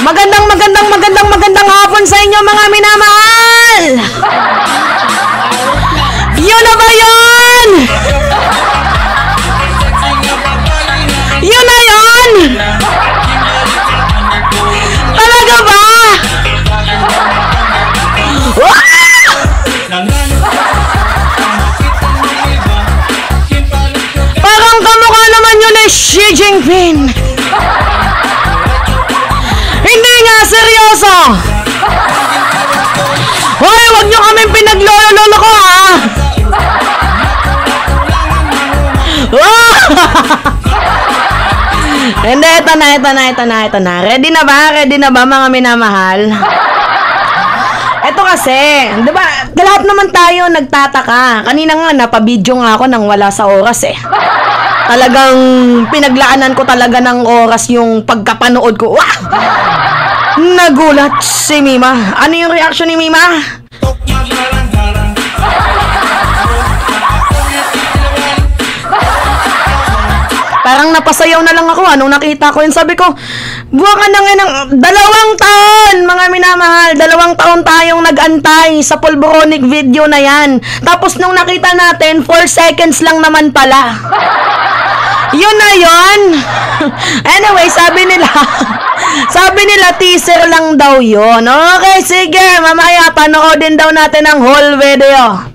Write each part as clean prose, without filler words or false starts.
Magandang hapon sa inyo mga minamahal! Yun na ba yun? Yun na yun? Talaga ba? Parang kamukha naman yun ni Xi Jinping. Hindi nga, seryoso! Hoy, wag nyo kaming pinaglolo-lolo ko, ha? Hindi, ito na. Ready na ba mga minamahal? Ito kasi, di ba, lahat naman tayo nagtataka. Kanina nga, napabidyo nga ako nang wala sa oras, eh. Talagang pinaglaanan ko talaga ng oras yung pagkapanood ko. Wah! Nagulat si Mima. Ano yung reaction ni Mima? Parang napasayaw na lang ako nung nakita ko yun. Sabi ko, buwa ka na nga ng 2 taon, mga minamahal. 2 taon tayong nag-antay sa pulboronic video na yan. Tapos nung nakita natin, 4 seconds lang naman pala. Yun na yun. Anyway, sabi nila teaser lang daw yun. Okay, sige, mamaya panoodin daw natin ang whole video.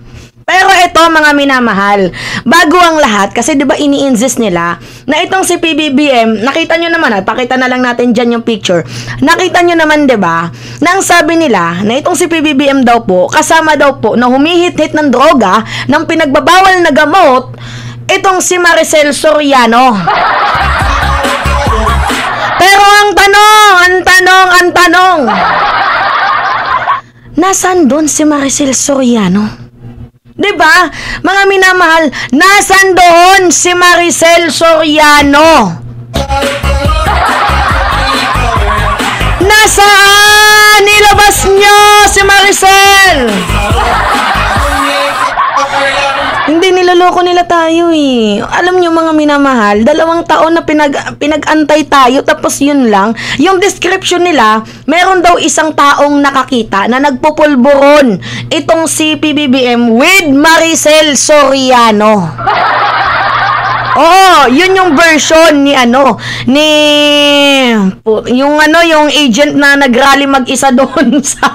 Pero ito mga minamahal, bago ang lahat, kasi diba ini-insist nila na itong si PBBM, nakita nyo naman, at pakita na lang natin dyan yung picture, nakita nyo naman diba, nang sabi nila na itong si PBBM daw po, kasama daw po na humihit-hit ng droga, ng pinagbabawal na gamot, itong si Maricel Soriano. Pero ang tanong, nasaan doon si Maricel Soriano? Diba, mga minamahal, nasan doon si Maricel Soriano? Nasaan? Nilabas nyo si Maricel! Hindi, niloloko nila tayo eh. Alam nyo mga minamahal, 2 taon na pinag-antay tayo, tapos yun lang. Yung description nila, meron daw 1 taong nakakita na nagpupulburon itong si PBBM with Maricel Soriano. Oo, yun yung version ni yung agent na nagrally mag-isa doon sa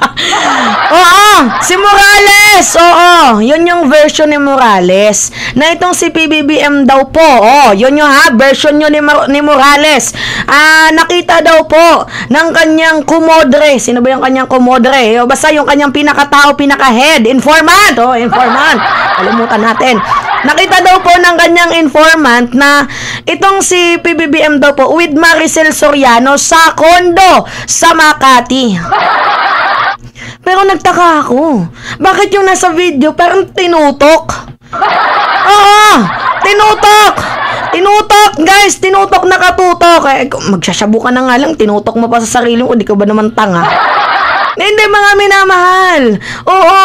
si Morales. Oo, yun yung version ni Morales. Na itong si PBBM daw po, yun yung version yun ni Morales. Nakita daw po ng kanyang kumodre. Sino ba yung kanyang kumodre? Basta yung kanyang pinakatao, pinaka-head, informant. Informant. Kalimutan natin. Nakita daw po ng kanyang informant na itong si PBBM daw po with Maricel Soriano sa kondo sa Makati. Pero nagtaka ako. Bakit yung nasa video parang tinutok? Oo, tinutok! Tinutok, guys! Tinutok, nakatutok. Magsasyabu ka na nga lang, tinutok mo pa sa sarili mo. Di ka ba naman tanga? Hindi mga minamahal. Oo,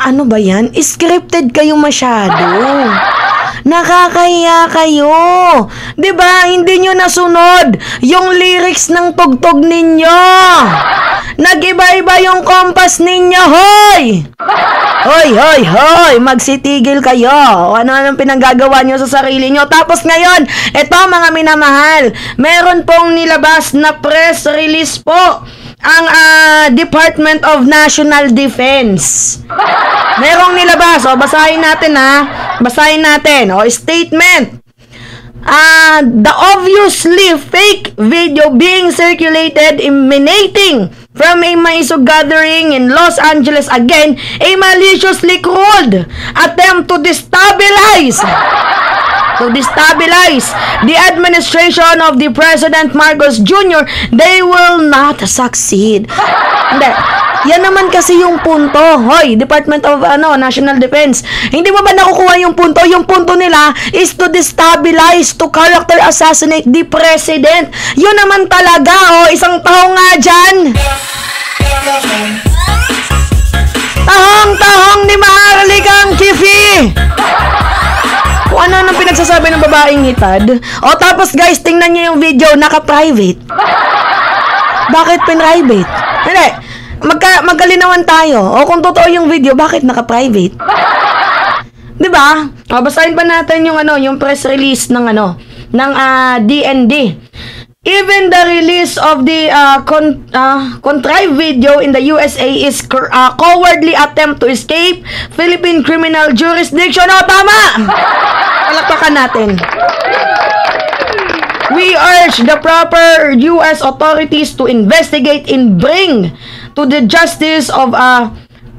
ano ba yan? Scripted kayo masyado. Nakakahiya kayo. Diba? Hindi nyo nasunod yung lyrics ng tugtog ninyo. Nag-iba-iba yung kompas ninyo, hoy! Hoy! Magsitigil kayo. Ano pinanggagawa nyo sa sarili nyo. Tapos ngayon, eto mga minamahal, meron pong nilabas na press release po ang Department of National Defense. Merong nilabas. Basahin natin Basahin natin. Statement. The obviously fake video being circulated emanating from a Maisog gathering in Los Angeles, again, a maliciously crude attempt to destabilize the administration of the President Marcos Jr., they will not succeed. Hindi. Yan naman kasi yung punto. Hoy, Department of National Defense. Hindi mo ba nakukuha yung punto? Yung punto nila is to destabilize, to character assassinate the President. Yun naman talaga, isang tao nga dyan. Tahong ni Maharlikang Kifi. Kung ano nang pinagsasabi ng babaeng hitad. Tapos guys, tingnan nyo yung video, naka-private. Bakit private? Hindi. Magkalinawan tayo. O kung totoo yung video, bakit naka-private? 'Di ba? O basahin pa natin yung yung press release ng DND. Even the release of the contrived video in the USA is cowardly attempt to escape Philippine criminal jurisdiction. O, tama! Palakpakan natin. We urge the proper U.S. authorities to investigate and bring to the justice of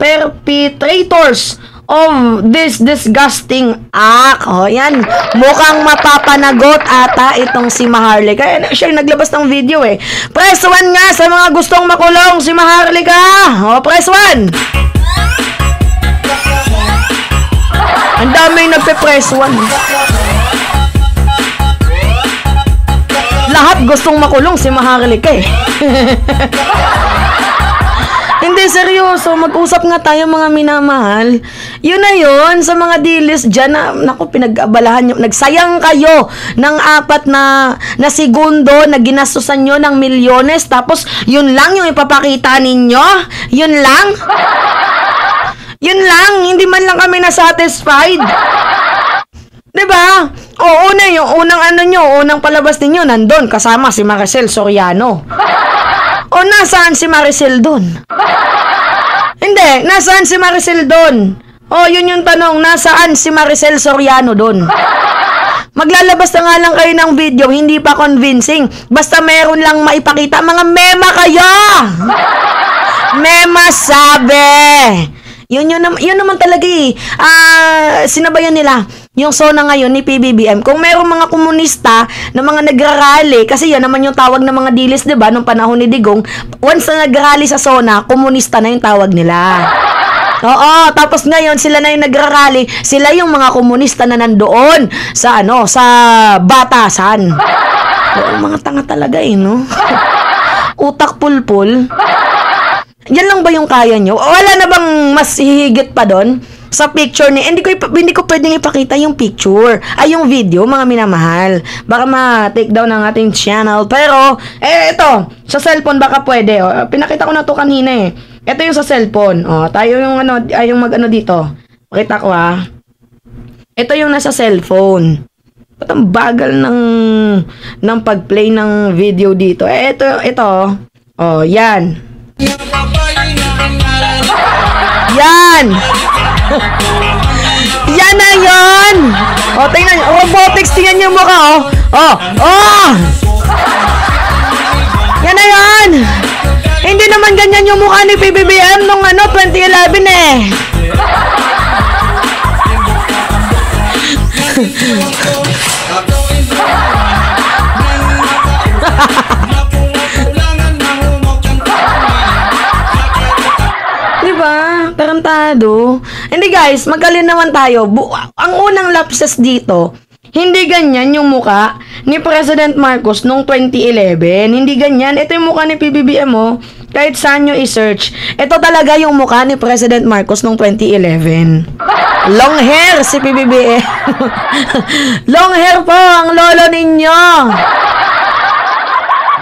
perpetrators of this disgusting act. O, yan. Mukhang mapapanagot ata itong si Maharlika. Siya yung naglabas ng video eh. Press 1 nga sa mga gustong makulong si Maharlika. O, press 1. Ang daming nagpe-press 1. Lahat gustong makulong si Maharlika eh. Hindi, seryoso. Mag-usap nga tayo mga minamahal. Yun na yun. Sa mga dilis dyan, naku, pinag-abalahan nyo. Nagsayang kayo ng 4 na segundo na ginastusan nyo ng milyones. Tapos, yun lang yung ipapakita ninyo? Yun lang? Yun lang. Hindi man lang kami nasatisfied. Diba? O, yung unang palabas ninyo, nandun, kasama si Maricel Soriano. O, nasaan si Maricel doon? Hindi, nasaan si Maricel doon? O, yun yung tanong, nasaan si Maricel Soriano doon? Maglalabas na nga lang kayo ng video, hindi pa convincing. Basta meron lang maipakita. Mga mema kayo! Mema sabi! Yun naman talaga eh. Sinabayan nila yung SONA ngayon ni PBBM. Kung merong mga komunista na mga nagrarally, kasi yan naman yung tawag ng mga dilis, diba, nung panahon ni Digong, once na nagrarally sa SONA, komunista na yung tawag nila. Oo, tapos ngayon sila na yung nagrarally, sila yung mga komunista na nandoon sa sa batasan. Mga tanga talaga eh, no? Utak pulpul. Yan lang ba yung kaya nyo? Wala na bang mas hihigit pa doon? Sa picture ni... Hindi ko pwedeng ipakita yung picture. Ay, yung video, mga minamahal. Baka ma-take down ang ating channel. Pero, ito. Sa cellphone baka pwede. Pinakita ko na to kanina eh. Ito yung sa cellphone. Tayo yung yung mag-ano dito. Pakita ko Ito yung nasa cellphone. Ba't ang bagal ng pag-play ng video dito? Ito. Yan. Yan! Yan na yun! Tingnan nyo. Robotics, tingnan nyo mukha, Yan na yun! Hindi naman ganyan yung mukha ni PBBM nung 2011 eh. Tarantado. Hindi guys, magkalinawan tayo. Ang unang lapses dito, hindi ganyan yung muka ni President Marcos noong 2011. Hindi ganyan. Ito yung muka ni PBBM kahit saan nyo i-search. Ito talaga yung muka ni President Marcos noong 2011. Long hair si PBBM. Long hair po ang lolo ninyo.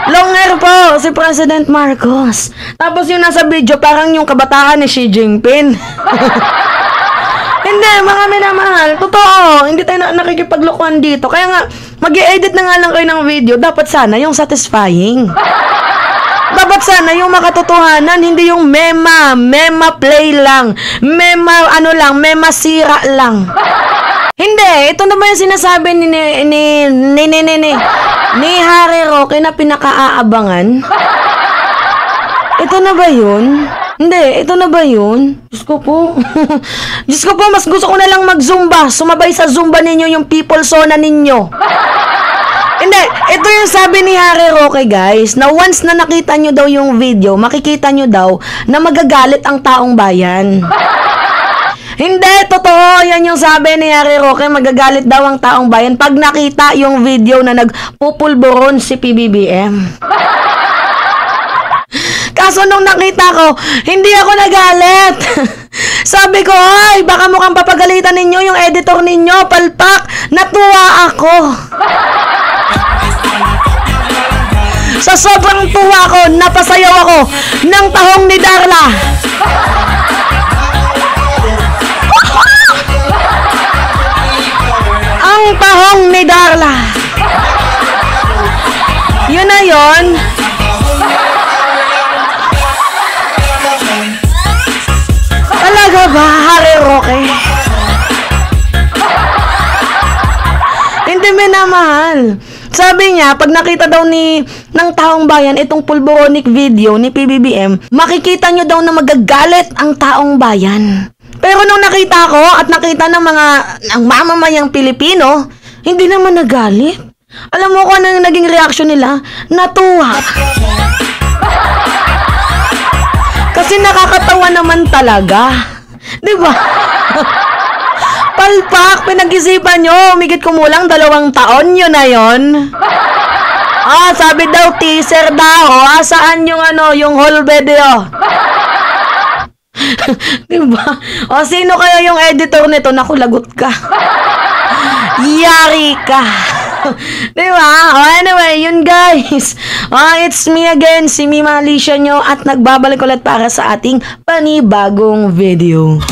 Long hair po si President Marcos. Tapos yung nasa video, parang yung kabataan ni Xi Jinping. Hindi, mga minamahal. Totoo, hindi tayo nakikipaglokohan dito. Kaya nga, mag-i-edit na nga lang kayo ng video. Dapat sana yung satisfying. Dapat sana yung makatotohanan, hindi yung mema play lang. Mema sira lang. Hindi, ito naman yung sinasabi ni Harry Roque na pinaka-aabangan. Ito na ba yun? Hindi, ito na ba yun? Diyos ko po. Diyos ko po, mas gusto ko na lang mag-zumba. Sumabay sa zumba ninyo yung people sona ninyo. Hindi, ito yung sabi ni Harry Roque guys, na once na nakita nyo daw yung video, makikita nyo daw na magagalit ang taong bayan. Hindi, totoo. Yan yung sabi ni Harry Roque, magagalit daw ang taong bayan pag nakita yung video na nagpupulburon si PBBM. Kaso nung nakita ko, hindi ako nagalit. Sabi ko, ay, baka mukhang papagalitan ninyo yung editor ninyo, palpak. Natuwa ako. Sa sobrang tuwa ko, napasayaw ako ng tahong ni Darla. Ang tahong ni Darla. Yun na yun. Talaga ba, Harry Roque? Hindi minamahal. Sabi niya, pag nakita daw ng taong bayan itong pulboronic video ni PBBM, makikita nyo daw na magagalit ang taong bayan. Pero nung nakita ko at nakita ng ng mamamayang Pilipino, hindi naman nagalit. Alam mo kung ano yung naging reaksyon nila? Natuwa. Kasi nakakatawa naman talaga. Di ba? Palpak, pinag-isipan nyo, umigit kumulang 2 taon, yun na yun. Sabi daw, teaser daw, saan yung yung whole video? Diba? Sino kaya yung editor nito? Naku, lagot ka. Yari ka. Diba? Anyway, yun guys. It's me again, si Mima Alicia nyo, at nagbabalik ulit para sa ating panibagong video.